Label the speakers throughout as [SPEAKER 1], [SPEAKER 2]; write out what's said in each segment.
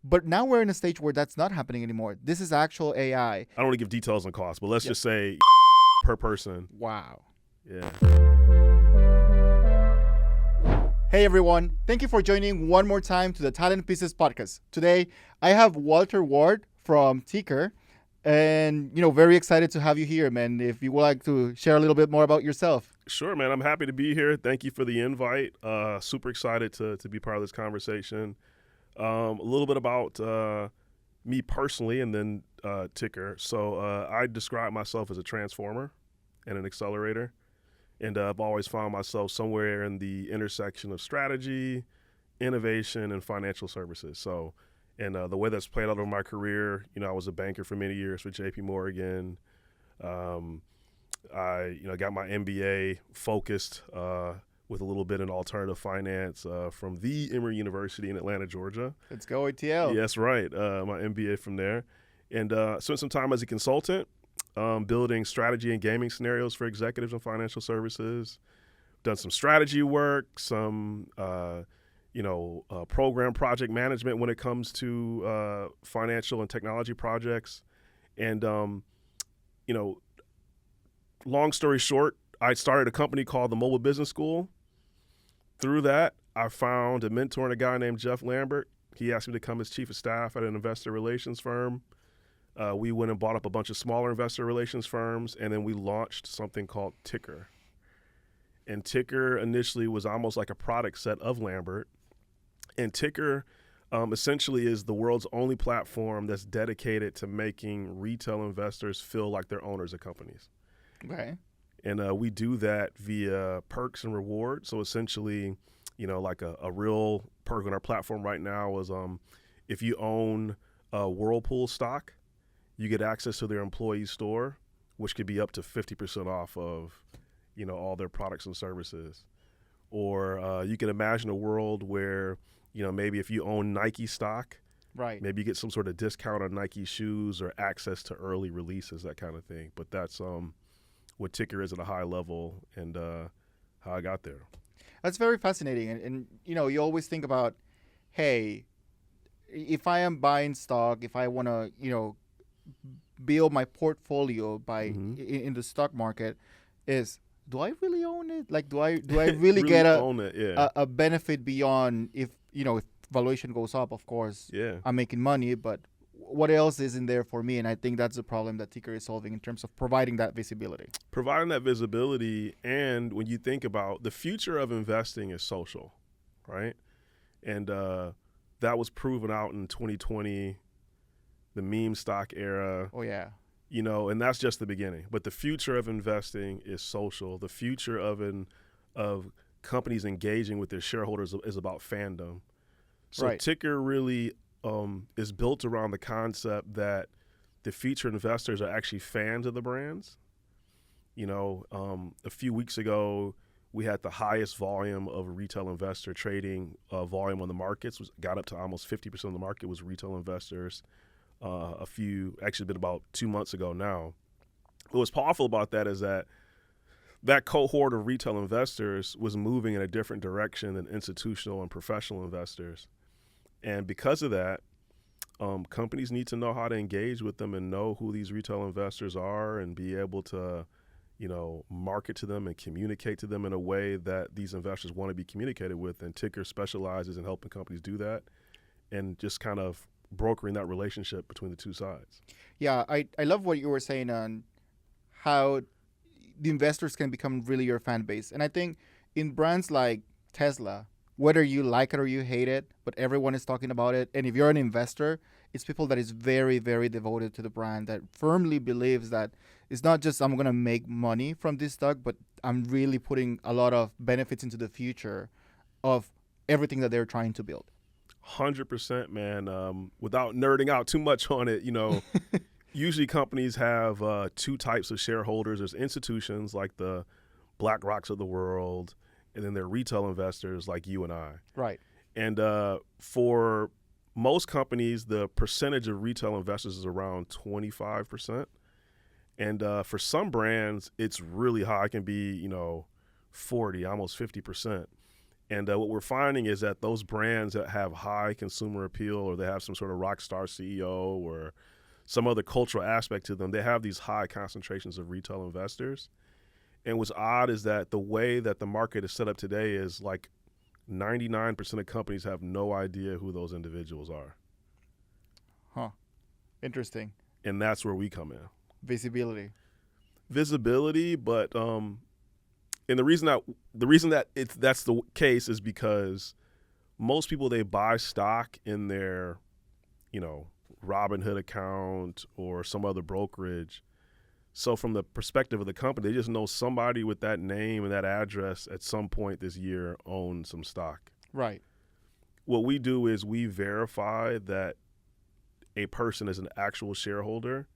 [SPEAKER 1] But now we're in a stage where that's not happening anymore. This is actual AI.
[SPEAKER 2] I don't want to give details on cost, but let's just say per person.
[SPEAKER 1] Wow.
[SPEAKER 2] Yeah.
[SPEAKER 1] Hey everyone, thank you for joining one more time to the Talent Pieces podcast. Today, I have Walter Ward from Tiicker, and very excited to have you here, man. If you would like to share a little bit more about yourself.
[SPEAKER 2] Sure, man. I'm happy to be here. Thank you for the invite. Super excited to be part of this conversation. A little bit about me personally, and then Tiicker. So I describe myself as a transformer and an accelerator. And I've always found myself somewhere in the intersection of strategy, innovation, and financial services. So, and the way that's played out over my career, I was a banker for many years with J.P. Morgan. I got my MBA focused with a little bit in alternative finance from the Emory University in Atlanta, Georgia.
[SPEAKER 1] Let's go ATL.
[SPEAKER 2] Yes, right. My MBA from there. And spent some time as a consultant. Building strategy and gaming scenarios for executives in financial services. Done some strategy work, some program project management when it comes to financial and technology projects. And long story short, I started a company called the Mobile Business School. Through that, I found a mentor and a guy named Jeff Lambert. He asked me to come as chief of staff at an investor relations firm. We went and bought up a bunch of smaller investor relations firms, and then we launched something called Tiicker. And Tiicker initially was almost like a product set of Lambert. And Tiicker essentially is the world's only platform that's dedicated to making retail investors feel like they're owners of companies.
[SPEAKER 1] Okay.
[SPEAKER 2] And we do that via perks and rewards. So essentially, like a real perk on our platform right now is if you own Whirlpool stock, you get access to their employee store, which could be up to 50% off of, all their products and services. Or you can imagine a world where, maybe if you own Nike stock,
[SPEAKER 1] right, maybe
[SPEAKER 2] you get some sort of discount on Nike shoes or access to early releases, that kind of thing. But that's what Tiicker is at a high level and how I got there.
[SPEAKER 1] That's very fascinating. And you always think about, hey, if I am buying stock, if I want to, build my portfolio by in the stock market, do I really own it? Like, do I really get a benefit beyond if valuation goes up? Of course, I'm making money, but what else is in there for me? And I think that's the problem that Tiicker is solving in terms of providing that visibility.
[SPEAKER 2] And when you think about the future of investing is social, right? And that was proven out in 2020. The meme stock era.
[SPEAKER 1] Oh, yeah.
[SPEAKER 2] And that's just the beginning. But the future of investing is social. The future of companies engaging with their shareholders is about fandom. So
[SPEAKER 1] right.
[SPEAKER 2] Tiicker really is built around the concept that the future investors are actually fans of the brands. A few weeks ago, we had the highest volume of retail investor trading volume on the markets. Got up to almost 50% of the market was retail investors. Been about 2 months ago now. What's powerful about that is that cohort of retail investors was moving in a different direction than institutional and professional investors. And because of that, companies need to know how to engage with them and know who these retail investors are and be able to, market to them and communicate to them in a way that these investors want to be communicated with. And Tiicker specializes in helping companies do that and just kind of brokering that relationship between the two sides.
[SPEAKER 1] Yeah, I love what you were saying on how the investors can become really your fan base. And I think in brands like Tesla, whether you like it or you hate it, but everyone is talking about it. And if you're an investor, it's people that is very, very devoted to the brand, that firmly believes that it's not just I'm going to make money from this stock, but I'm really putting a lot of benefits into the future of everything that they're trying to build.
[SPEAKER 2] 100%, man. Without nerding out too much on it, usually companies have two types of shareholders. There's institutions like the BlackRocks of the world, and then there are retail investors like you and I.
[SPEAKER 1] Right.
[SPEAKER 2] And for most companies, the percentage of retail investors is around 25%. And for some brands, it's really high. It can be, 40, almost 50%. And what we're finding is that those brands that have high consumer appeal, or they have some sort of rock star CEO or some other cultural aspect to them, they have these high concentrations of retail investors. And what's odd is that the way that the market is set up today is like 99% of companies have no idea who those individuals are.
[SPEAKER 1] Huh. Interesting.
[SPEAKER 2] And that's where we come in.
[SPEAKER 1] Visibility,
[SPEAKER 2] but and the reason that that's the case is because most people, they buy stock in their, Robinhood account or some other brokerage. So from the perspective of the company, they just know somebody with that name and that address at some point this year owned some stock.
[SPEAKER 1] right?
[SPEAKER 2] What we do is we verify that a person is an actual shareholder,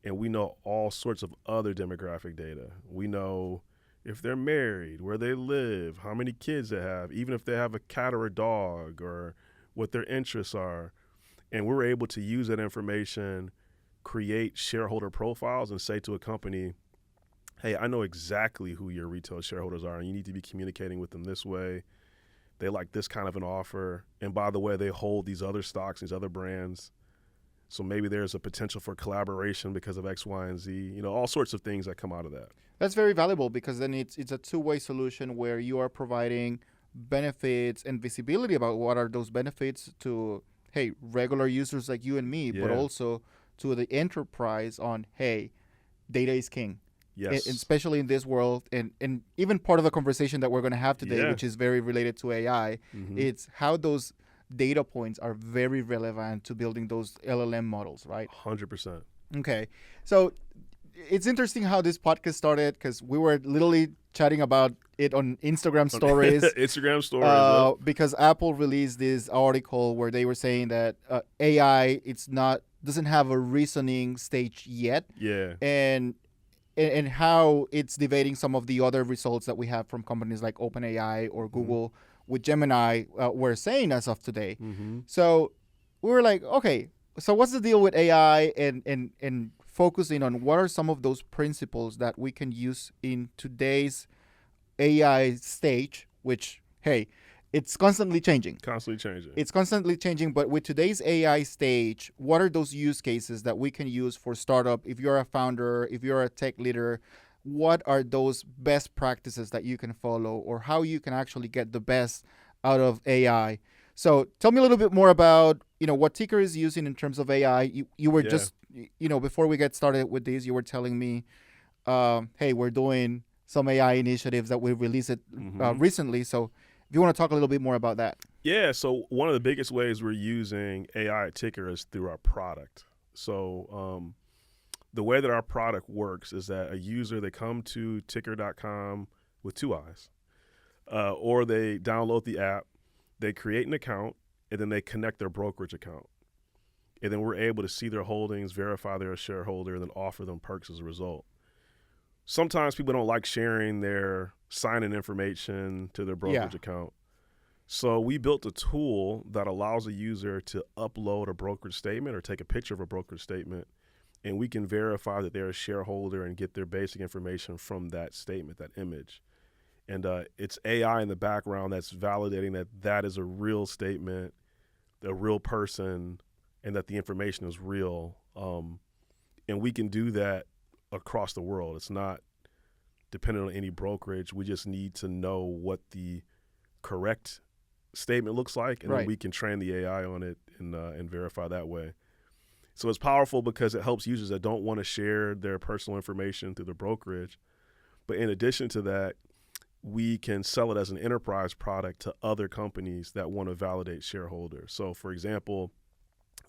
[SPEAKER 2] and we know all sorts of other demographic data. We know if they're married, where they live, how many kids they have, even if they have a cat or a dog, or what their interests are. And we're able to use that information, create shareholder profiles, and say to a company, hey, I know exactly who your retail shareholders are, and you need to be communicating with them this way. They like this kind of an offer. And by the way, they hold these other stocks, these other brands. So maybe there's a potential for collaboration because of X, Y, and Z, all sorts of things that come out of that.
[SPEAKER 1] That's very valuable, because then it's a two-way solution where you are providing benefits and visibility about what are those benefits to, hey, regular users like you and me, but also to the enterprise on, hey, data is king.
[SPEAKER 2] Yes.
[SPEAKER 1] Especially in this world, and even part of the conversation that we're going to have today, which is very related to AI, it's how those data points are very relevant to building those LLM models, right?
[SPEAKER 2] 100%.
[SPEAKER 1] Okay. So it's interesting how this podcast started, because we were literally chatting about it on Instagram stories.
[SPEAKER 2] Instagram stories.
[SPEAKER 1] Because Apple released this article where they were saying that AI, doesn't have a reasoning stage yet.
[SPEAKER 2] Yeah.
[SPEAKER 1] And how it's debating some of the other results that we have from companies like OpenAI or Google with Gemini, we're saying as of today. So we were like, okay, so what's the deal with AI, and focusing on what are some of those principles that we can use in today's AI stage, which, hey, it's constantly changing. It's constantly changing, but with today's AI stage, what are those use cases that we can use for startup? If you're a founder, if you're a tech leader, what are those best practices that you can follow, or how you can actually get the best out of AI? So tell me a little bit more about, what Tiicker is using in terms of AI. You were just, before we get started with this, you were telling me, hey, we're doing some AI initiatives that we released recently. So if you want to talk a little bit more about that.
[SPEAKER 2] Yeah, so one of the biggest ways we're using AI at Tiicker is through our product. So the way that our product works is that a user, they come to Tiicker.com with two eyes, or they download the app, they create an account, and then they connect their brokerage account. And then we're able to see their holdings, verify they're a shareholder, and then offer them perks as a result. Sometimes people don't like sharing their sign-in information to their brokerage account. So we built a tool that allows a user to upload a brokerage statement or take a picture of a brokerage statement, and we can verify that they're a shareholder and get their basic information from that statement, that image. And it's AI in the background that's validating that that is a real statement, a real person, and that the information is real. And we can do that across the world. It's not dependent on any brokerage. We just need to know what the correct statement looks like, and then we can train the AI on it and verify that way. So it's powerful because it helps users that don't want to share their personal information through the brokerage. But in addition to that, we can sell it as an enterprise product to other companies that want to validate shareholders. So for example,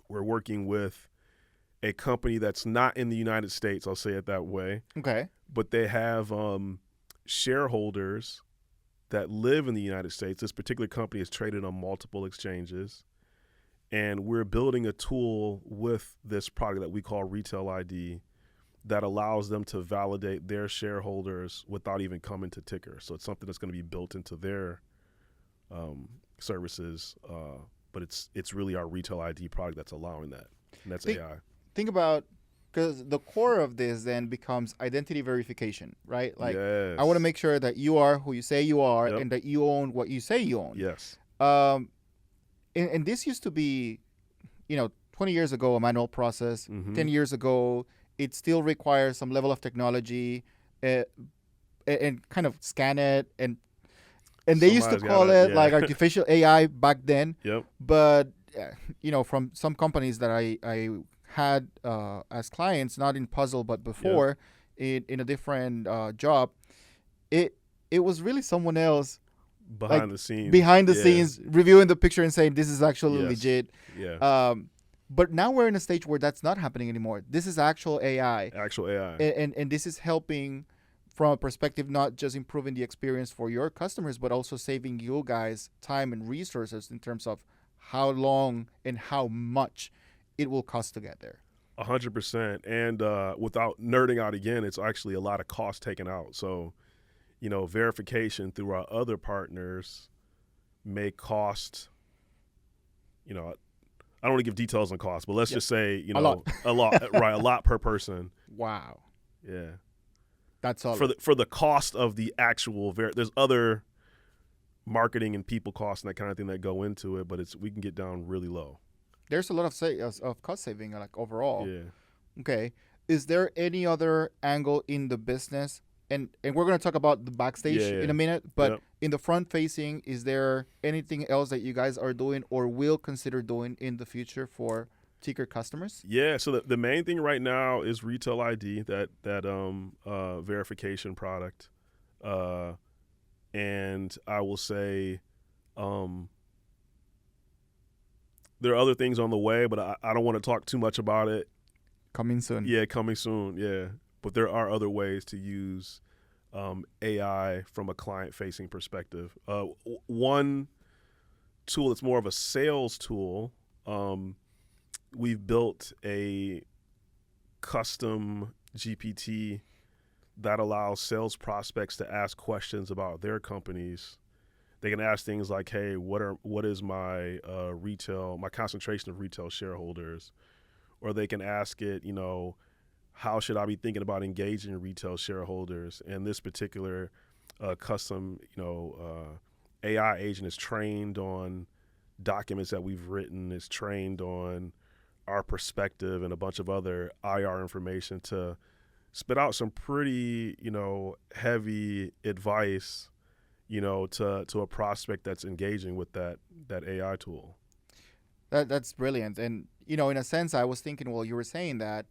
[SPEAKER 2] we're working with a company that's not in the United States, I'll say it that way.
[SPEAKER 1] Okay.
[SPEAKER 2] But they have shareholders that live in the United States. This particular company is traded on multiple exchanges. And we're building a tool with this product that we call Retail ID that allows them to validate their shareholders without even coming to Tiicker. So it's something that's going to be built into their services, but it's really our Retail ID product that's allowing that, and that's AI.
[SPEAKER 1] Think about because the core of this then becomes identity verification, right? Like, I want to
[SPEAKER 2] Yes.
[SPEAKER 1] make sure that you are who you say you are
[SPEAKER 2] Yep.
[SPEAKER 1] and that you own what you say you own.
[SPEAKER 2] Yes.
[SPEAKER 1] Um, and this used to be, 20 years ago, a manual process. 10 years ago, it still requires some level of technology, uh, and kind of scan it, and they used to
[SPEAKER 2] Somebody's
[SPEAKER 1] call
[SPEAKER 2] gotta,
[SPEAKER 1] it like
[SPEAKER 2] yeah.
[SPEAKER 1] artificial AI back then.
[SPEAKER 2] Yep.
[SPEAKER 1] But from some companies that I had as clients, not in Puzzle but before, in a different job, it it was really someone else, like
[SPEAKER 2] Behind the scenes.
[SPEAKER 1] behind the
[SPEAKER 2] Yeah.
[SPEAKER 1] scenes, reviewing the picture and saying this is actually
[SPEAKER 2] Yes.
[SPEAKER 1] legit.
[SPEAKER 2] Yeah.
[SPEAKER 1] But now we're in a stage where that's not happening anymore. This is actual AI,
[SPEAKER 2] Actual AI.
[SPEAKER 1] and this is helping from a perspective not just improving the experience for your customers, but also saving you guys time and resources in terms of how long and how much it will cost to get there.
[SPEAKER 2] 100%. And without nerding out again, it's actually a lot of cost taken out. So, verification through our other partners may cost, I don't want to give details on cost, but let's just say,
[SPEAKER 1] A lot.
[SPEAKER 2] right, a lot per person.
[SPEAKER 1] Wow,
[SPEAKER 2] Yeah.
[SPEAKER 1] that's all.
[SPEAKER 2] For the cost of the actual, there's other marketing and people costs and that kind of thing that go into it, but we can get down really low.
[SPEAKER 1] There's a lot of cost saving, like overall.
[SPEAKER 2] Yeah.
[SPEAKER 1] Okay. Is there any other angle in the business? And we're going to talk about the backstage in a minute, but
[SPEAKER 2] Yep.
[SPEAKER 1] in the front facing, is there anything else that you guys are doing or will consider doing in the future for Tiicker customers?
[SPEAKER 2] Yeah, so the main thing right now is Retail ID, that verification product, and I will say, there are other things on the way, but I don't want to talk too much about it.
[SPEAKER 1] Coming soon.
[SPEAKER 2] Yeah, coming soon. Yeah, but there are other ways to use AI from a client-facing perspective. One tool that's more of a sales tool. We've built a custom GPT that allows sales prospects to ask questions about their companies. They can ask things like, "Hey, what is my my concentration of retail shareholders?" Or they can ask it, how should I be thinking about engaging retail shareholders? And this particular custom, AI agent is trained on documents that we've written, is trained on our perspective and a bunch of other IR information to spit out some pretty, heavy advice, to a prospect that's engaging with that AI tool.
[SPEAKER 1] That's brilliant. And, in a sense, I was thinking, well, you were saying that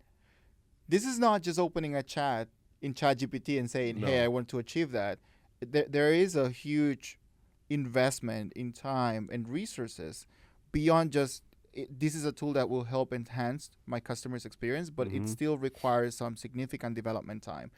[SPEAKER 1] this is not just opening a chat in ChatGPT and saying,
[SPEAKER 2] No.
[SPEAKER 1] hey, I want to achieve that. There is a huge investment in time and resources beyond just this is a tool that will help enhance my customer's experience, but it still requires some significant development time,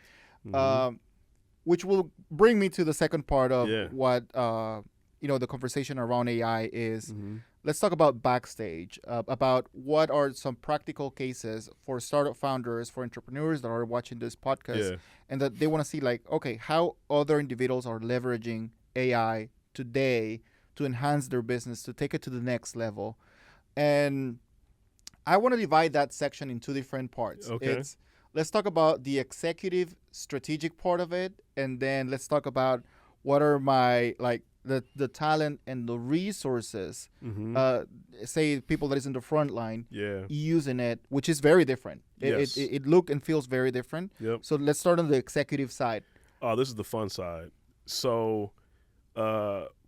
[SPEAKER 1] which will bring me to the second part of what the conversation around AI is. Let's talk about backstage, about what are some practical cases for startup founders, for entrepreneurs that are watching this podcast, and that they want to see, like, okay, how other individuals are leveraging AI today to enhance their business, to take it to the next level. And I want to divide that section in two different parts.
[SPEAKER 2] Okay.
[SPEAKER 1] Let's talk about the executive strategic part of it, and then let's talk about what are my, like, the talent and the resources, say people that is in the front line using it, which is very different.
[SPEAKER 2] Yes.
[SPEAKER 1] It look and feels very different.
[SPEAKER 2] Yep.
[SPEAKER 1] So let's start on the executive side.
[SPEAKER 2] Oh, this is the fun side. So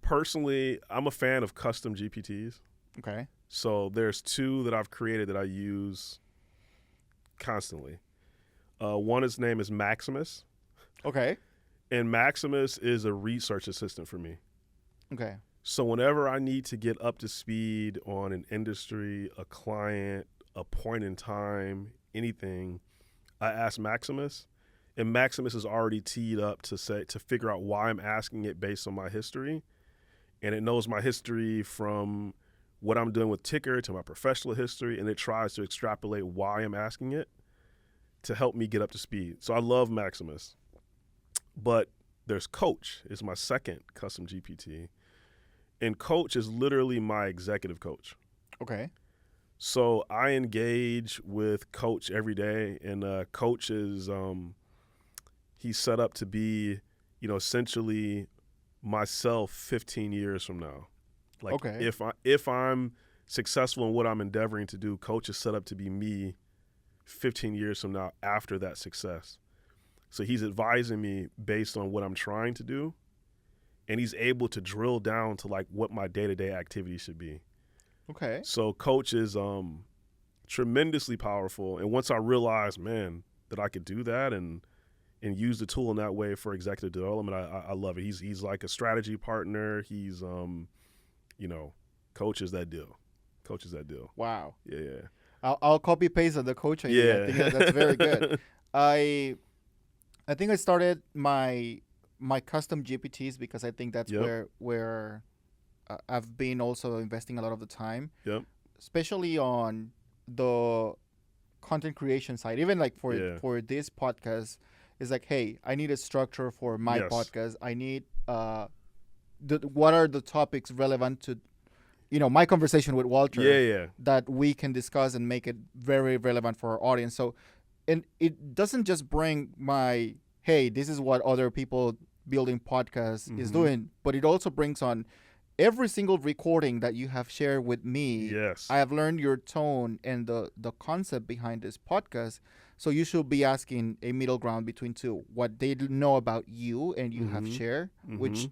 [SPEAKER 2] personally, I'm a fan of custom GPTs.
[SPEAKER 1] Okay.
[SPEAKER 2] So there's two that I've created that I use constantly. His name is Maximus.
[SPEAKER 1] Okay.
[SPEAKER 2] And Maximus is a research assistant for me.
[SPEAKER 1] Okay.
[SPEAKER 2] So whenever I need to get up to speed on an industry, a client, a point in time, anything, I ask Maximus. And Maximus is already teed up to figure out why I'm asking it based on my history. And it knows my history from what I'm doing with Tiicker to my professional history, and it tries to extrapolate why I'm asking it to help me get up to speed. So I love Maximus. But there's Coach, is my second custom GPT. And Coach is literally my executive coach.
[SPEAKER 1] Okay.
[SPEAKER 2] So I engage with Coach every day, and Coach is he's set up to be, essentially myself 15 years from now. Like
[SPEAKER 1] Okay.
[SPEAKER 2] if I'm successful in what I'm endeavoring to do, Coach is set up to be me 15 years from now after that success. So he's advising me based on what I'm trying to do, and he's able to drill down to like what my day-to-day activity should be.
[SPEAKER 1] Okay.
[SPEAKER 2] So Coach is tremendously powerful. And once I realized, man, that I could do that and use the tool in that way for executive development, I love it. He's like a strategy partner. He's Coach is that deal. Coach is that deal.
[SPEAKER 1] Wow.
[SPEAKER 2] Yeah.
[SPEAKER 1] I'll copy paste on the coach idea. I think that's very good. I think I started my custom GPTs because I think that's where I've been also investing a lot of the time.
[SPEAKER 2] Yep.
[SPEAKER 1] Especially on the content creation side. Even like for this podcast, it's like, hey, I need a structure for my podcast. I need what are the topics relevant to my conversation with Walter that we can discuss and make it very relevant for our audience. So, and it doesn't just bring my, hey, this is what other people building podcasts is doing, but it also brings on every single recording that you have shared with me.
[SPEAKER 2] Yes.
[SPEAKER 1] I have learned your tone and the concept behind this podcast. So you should be asking a middle ground between two, what they know about you and you have shared, which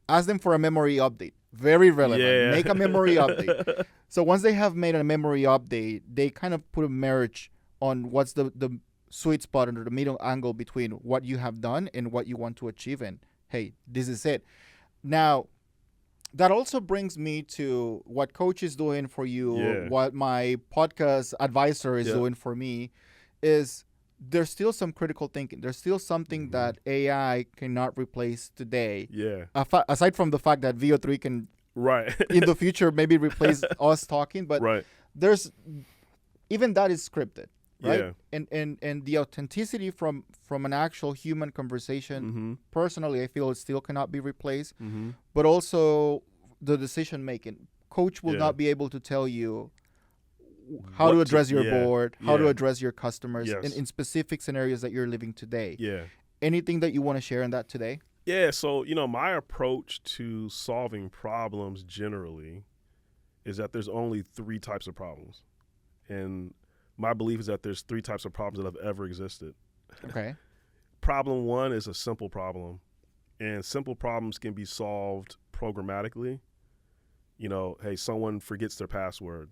[SPEAKER 1] ask them for a memory update. Very relevant.
[SPEAKER 2] Yeah.
[SPEAKER 1] Make a memory update. So once they have made a memory update, they kind of put a marriage on what's the sweet spot under the middle angle between what you have done and what you want to achieve. And hey, this is it. Now, that also brings me to what Coach is doing for you, what my podcast advisor is doing for me, is there's still some critical thinking. There's still something that AI cannot replace today.
[SPEAKER 2] Yeah.
[SPEAKER 1] Aside from the fact that VO3 can, in the future, maybe replace us talking, but there's even that is scripted, right?
[SPEAKER 2] Yeah.
[SPEAKER 1] And the authenticity from an actual human conversation, personally, I feel it still cannot be replaced. But also the decision making. Coach will not be able to tell you how to address your board, how to address your customers in specific scenarios that you're living today.
[SPEAKER 2] Yeah.
[SPEAKER 1] Anything that you want to share on that today?
[SPEAKER 2] Yeah. So, my approach to solving problems generally is that there's only 3 types of problems. And my belief is that there's 3 types of problems that have ever existed.
[SPEAKER 1] Okay.
[SPEAKER 2] Problem 1 is a simple problem. And simple problems can be solved programmatically. Hey, someone forgets their password.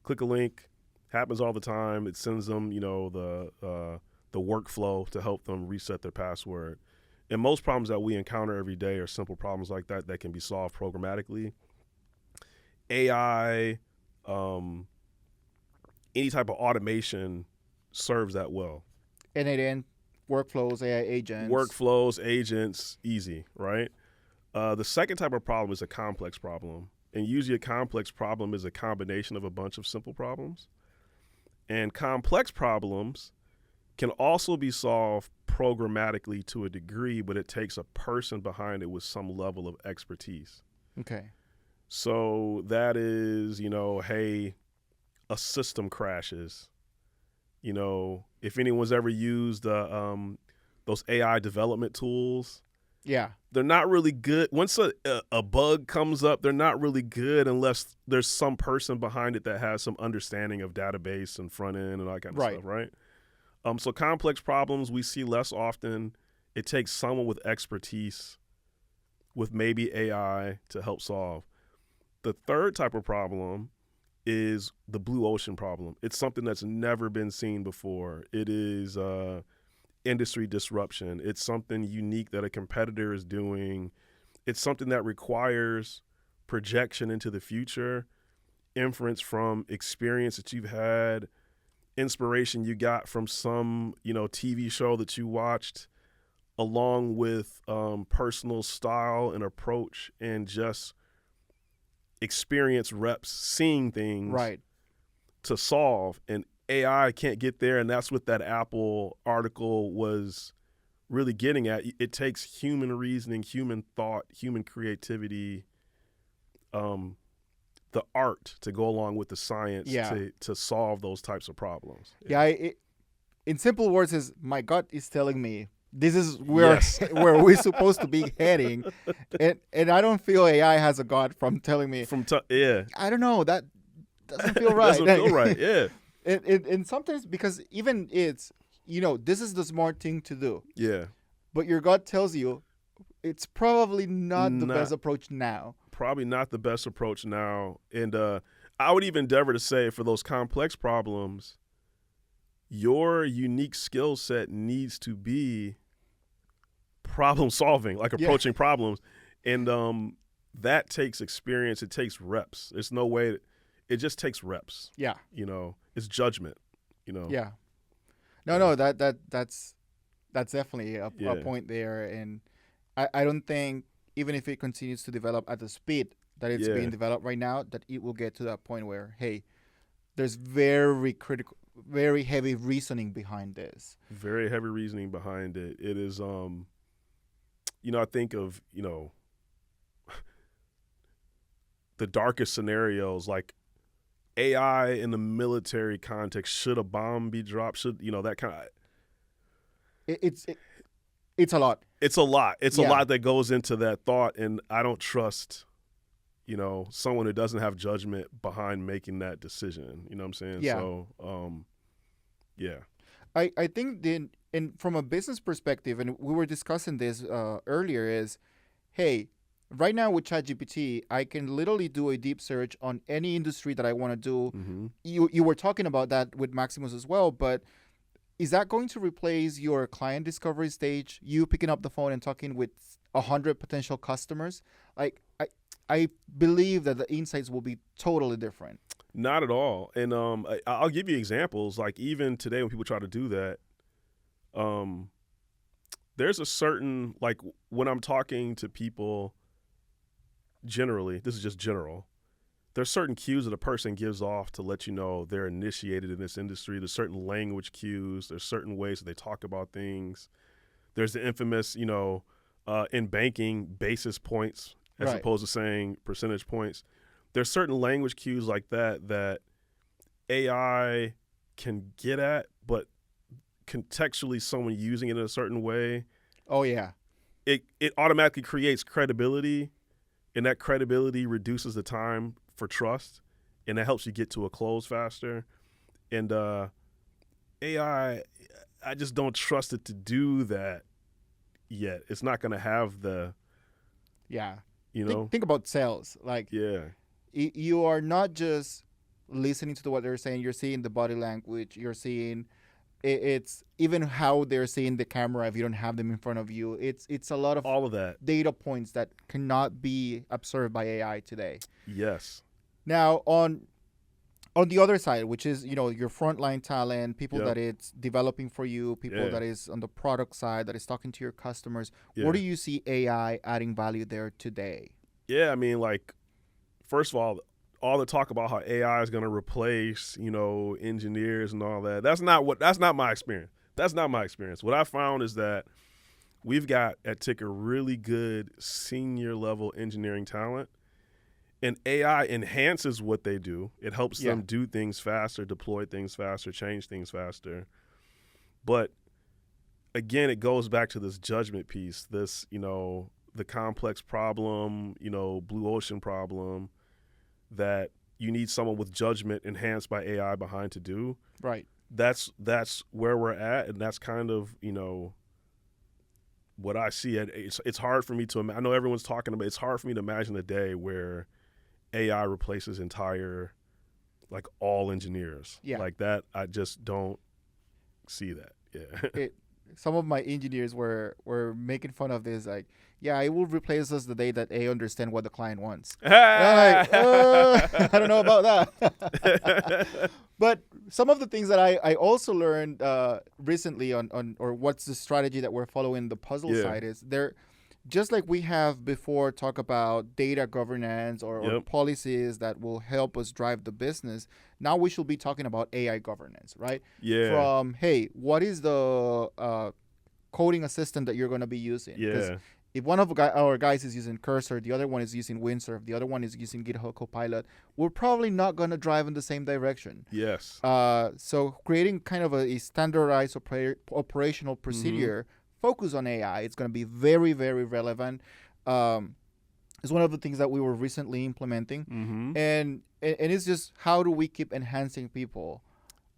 [SPEAKER 2] Click a link, happens all the time. It sends them, the workflow to help them reset their password. And most problems that we encounter every day are simple problems like that can be solved programmatically. AI, any type of automation serves that well.
[SPEAKER 1] And workflows, AI agents.
[SPEAKER 2] Workflows, agents, easy, right? The second type of problem is a complex problem. And usually a complex problem is a combination of a bunch of simple problems. And complex problems can also be solved programmatically to a degree, but it takes a person behind it with some level of expertise.
[SPEAKER 1] Okay.
[SPEAKER 2] So that is, hey, a system crashes. If anyone's ever used those AI development tools, they're not really good. Once a bug comes up, they're not really good unless there's some person behind it that has some understanding of database and front end and all that kind of stuff, right? So complex problems we see less often. It takes someone with expertise with maybe AI to help solve. The third type of problem is the blue ocean problem. It's something that's never been seen before. It is industry disruption. It's something unique that a competitor is doing. It's something that requires projection into the future, inference from experience that you've had, inspiration you got from some, TV show that you watched, along with personal style and approach and just experience reps seeing things to solve. And AI can't get there, and that's what that Apple article was really getting at. It takes human reasoning, human thought, human creativity the art to go along with the science
[SPEAKER 1] Yeah.
[SPEAKER 2] to solve those types of problems.
[SPEAKER 1] In simple words, is my gut is telling me this is where
[SPEAKER 2] Yes.
[SPEAKER 1] where we're supposed to be heading, and I don't feel AI has a gut from telling me. I don't know, that doesn't feel right.
[SPEAKER 2] Doesn't feel right. Yeah.
[SPEAKER 1] And sometimes, because even it's, this is the smart thing to do,
[SPEAKER 2] Yeah.
[SPEAKER 1] but your gut tells you it's probably not the best approach now.
[SPEAKER 2] Probably not the best approach now. And I would even endeavor to say, for those complex problems, your unique skill set needs to be problem solving, like approaching problems. And that takes experience. It takes reps. There's no way. It just takes reps.
[SPEAKER 1] Yeah.
[SPEAKER 2] It's judgment,
[SPEAKER 1] Yeah. No, that's definitely a point there. And I don't think, even if it continues to develop at the speed that it's being developed right now, that it will get to that point where, hey, there's very heavy reasoning behind this.
[SPEAKER 2] Very heavy reasoning behind it. It is, I think of, the darkest scenarios, like AI in the military context. Should a bomb be dropped? Should, that kind of.
[SPEAKER 1] It's a lot.
[SPEAKER 2] It's a lot. It's a lot that goes into that thought, and I don't trust, someone who doesn't have judgment behind making that decision. You know what I'm saying?
[SPEAKER 1] Yeah.
[SPEAKER 2] So, yeah.
[SPEAKER 1] I think and from a business perspective, and we were discussing this earlier, is, hey, right now with ChatGPT, I can literally do a deep search on any industry that I want to do.
[SPEAKER 2] Mm-hmm.
[SPEAKER 1] You were talking about that with Maximus as well, but is that going to replace your client discovery stage, you picking up the phone and talking with 100 potential customers? Like, I believe that the insights will be totally different.
[SPEAKER 2] Not at all. And I'll give you examples. Like, even today when people try to do that, there's a certain, like, when I'm talking to people generally, this is just general, there's certain cues that a person gives off to let you know they're initiated in this industry. There's certain language cues. There's certain ways that they talk about things. There's the infamous, in banking, basis points as opposed to saying percentage points. There's certain language cues like that AI can get at, but contextually someone using it in a certain way.
[SPEAKER 1] Oh, yeah.
[SPEAKER 2] It automatically creates credibility, and that credibility reduces the time for trust, and that helps you get to a close faster. And AI, I just don't trust it to do that yet. It's not going to have the, think about sales. Like, you are not just listening to what they're saying. You're seeing the body language. You're seeing it's even how they're seeing the camera if you don't have them in front of you. It's a lot of all of that
[SPEAKER 1] data points that cannot be observed by AI today.
[SPEAKER 2] Yes.
[SPEAKER 1] Now on the other side, which is your frontline talent, people that it's developing for you, people that is on the product side that is talking to your customers. Where do you see AI adding value there today? Yeah,
[SPEAKER 2] I mean, like, first of all the talk about how AI is going to replace, engineers and all that. That's not my experience. That's not my experience. What I found is that we've got at Tiicker really good senior level engineering talent, and AI enhances what they do. It helps them do things faster, deploy things faster, change things faster. But again, it goes back to this judgment piece, this, the complex problem, blue ocean problem, that you need someone with judgment enhanced by AI behind to do.
[SPEAKER 1] Right.
[SPEAKER 2] That's where we're at, and that's kind of, what I see. It's hard for me to I know everyone's talking about, it's hard for me to imagine a day where AI replaces like all engineers.
[SPEAKER 1] Yeah.
[SPEAKER 2] Like that, I just don't see that. Yeah.
[SPEAKER 1] Some of my engineers were making fun of this, like, it will replace us the day that AI understand what the client wants. I don't know about that. But some of the things that I also learned recently on or what's the strategy that we're following the puzzle side is there. Just like we have before talk about data governance or policies that will help us drive the business, now we should be talking about AI governance, right?
[SPEAKER 2] Yeah.
[SPEAKER 1] From, hey, what is the coding assistant that you're going to be using?
[SPEAKER 2] Yeah.
[SPEAKER 1] if one of our guys is using Cursor, the other one is using Windsurf, the other one is using GitHub Copilot, we're probably not going to drive in the same direction.
[SPEAKER 2] Yes.
[SPEAKER 1] So creating kind of a standardized operational procedure focused on AI, it's going to be very, very relevant. It's one of the things that we were recently implementing. And it's just how do we keep enhancing people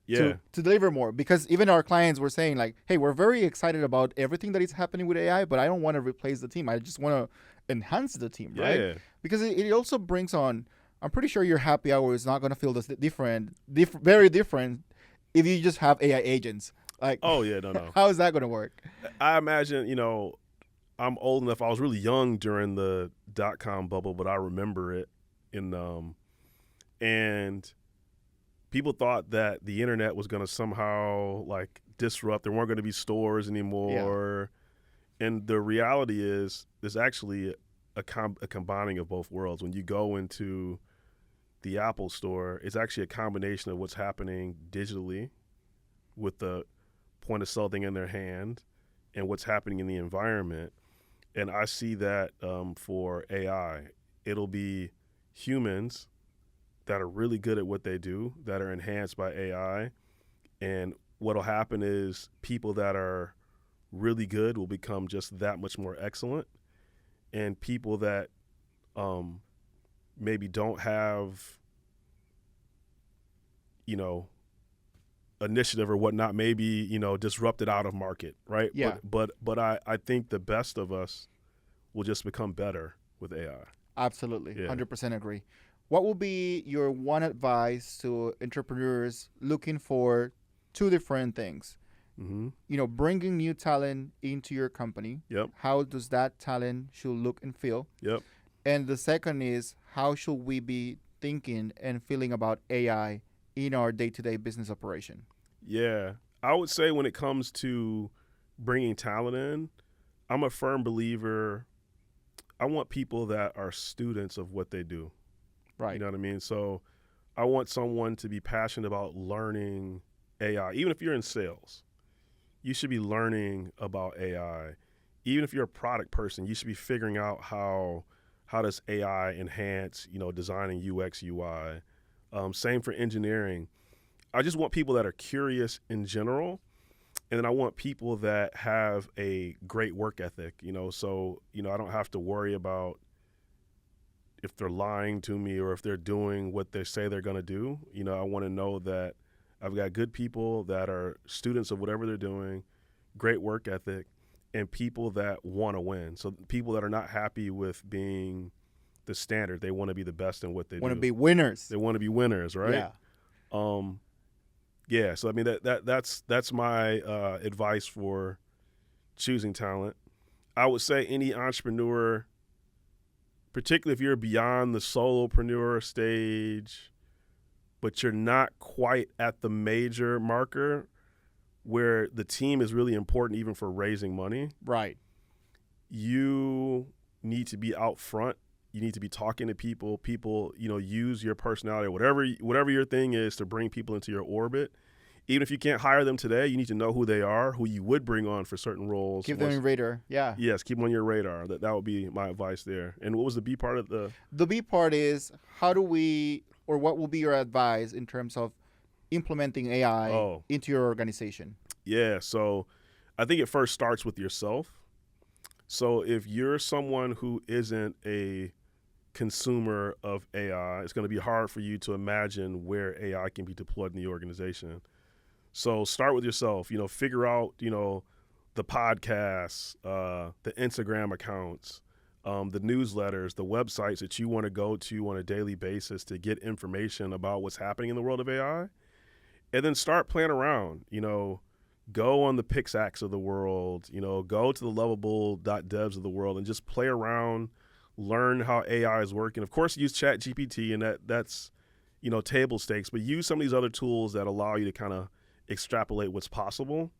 [SPEAKER 1] to deliver more? Because even our clients were saying like, hey, we're very excited about everything that is happening with AI, but I don't want to replace the team. I just want to enhance the team, right? Because it also brings on, I'm pretty sure your happy hour is not going to feel this very different if you just have AI agents. Like,
[SPEAKER 2] oh yeah, no.
[SPEAKER 1] How is that going to work?
[SPEAKER 2] I imagine, I'm old enough. I was really young during the .com bubble, but I remember it. And people thought that the internet was going to somehow like disrupt. There weren't going to be stores anymore. Yeah. And the reality is there's actually a combining of both worlds. When you go into the Apple store, it's actually a combination of what's happening digitally with the point of sale thing in their hand and what's happening in the environment. And I see that for AI, it'll be humans that are really good at what they do, that are enhanced by AI. And what'll happen is people that are really good will become just that much more excellent. And people that maybe don't have, initiative or whatnot, maybe, disrupted out of market, right?
[SPEAKER 1] Yeah.
[SPEAKER 2] But I think the best of us will just become better with AI.
[SPEAKER 1] Absolutely. 100% agree. What will be your one advice to entrepreneurs looking for two different things? Bringing new talent into your company.
[SPEAKER 2] Yep.
[SPEAKER 1] How does that talent should look and feel?
[SPEAKER 2] Yep.
[SPEAKER 1] And the second is, how should we be thinking and feeling about AI in our day-to-day business operation?
[SPEAKER 2] Yeah. I would say when it comes to bringing talent in, I'm a firm believer. I want people that are students of what they do.
[SPEAKER 1] Right.
[SPEAKER 2] You know what I mean? So I want someone to be passionate about learning AI. Even if you're in sales, you should be learning about AI. Even if you're a product person, you should be figuring out how does AI enhance, designing UX, UI. Same for engineering. I just want people that are curious in general. And then I want people that have a great work ethic, so, I don't have to worry about if they're lying to me or if they're doing what they say they're going to do. I want to know that I've got good people that are students of whatever they're doing, great work ethic, and people that want to win. So people that are not happy with being the standard. They want to be the best in what they do.
[SPEAKER 1] Want to be winners.
[SPEAKER 2] They want to be winners, right?
[SPEAKER 1] Yeah.
[SPEAKER 2] Yeah. So I mean that's my advice for choosing talent. I would say any entrepreneur, particularly if you're beyond the solopreneur stage, but you're not quite at the major marker where the team is really important even for raising money.
[SPEAKER 1] Right.
[SPEAKER 2] You need to be out front. You need to be talking to people. People, use your personality, whatever your thing is, to bring people into your orbit. Even if you can't hire them today, you need to know who they are, who you would bring on for certain roles.
[SPEAKER 1] Keep them on your radar. Yeah.
[SPEAKER 2] Yes, keep them on your radar. That would be my advice there. And what was the B part of the?
[SPEAKER 1] The B part is what will be your advice in terms of implementing AI into your organization?
[SPEAKER 2] Yeah, so I think it first starts with yourself. So if you're someone who isn't a consumer of AI, it's going to be hard for you to imagine where AI can be deployed in the organization. So start with yourself, figure out, the podcasts, the Instagram accounts, the newsletters, the websites that you want to go to on a daily basis to get information about what's happening in the world of AI. And then start playing around, go on the Pixacs of the world, go to the lovable.devs of the world and just play around, learn how AI is working. Of course, use ChatGPT, and that's, table stakes, but use some of these other tools that allow you to kind of extrapolate what's possible.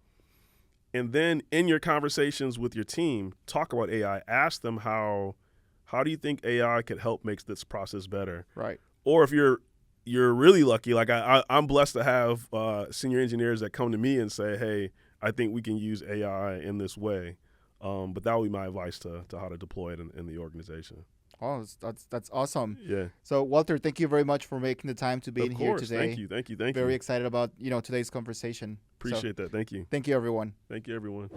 [SPEAKER 2] And then in your conversations with your team, talk about AI. Ask them how do you think AI could help make this process better?
[SPEAKER 1] Right.
[SPEAKER 2] Or if you're really lucky, like I'm blessed to have senior engineers that come to me and say, hey, I think we can use AI in this way. But that would be my advice to how to deploy it in the organization.
[SPEAKER 1] Oh, that's awesome.
[SPEAKER 2] Yeah.
[SPEAKER 1] So Walter, thank you very much for making the time to be in here today.
[SPEAKER 2] Thank you.
[SPEAKER 1] Very excited about today's conversation.
[SPEAKER 2] Appreciate that. Thank you.
[SPEAKER 1] Thank you, everyone.
[SPEAKER 2] Thank you, everyone.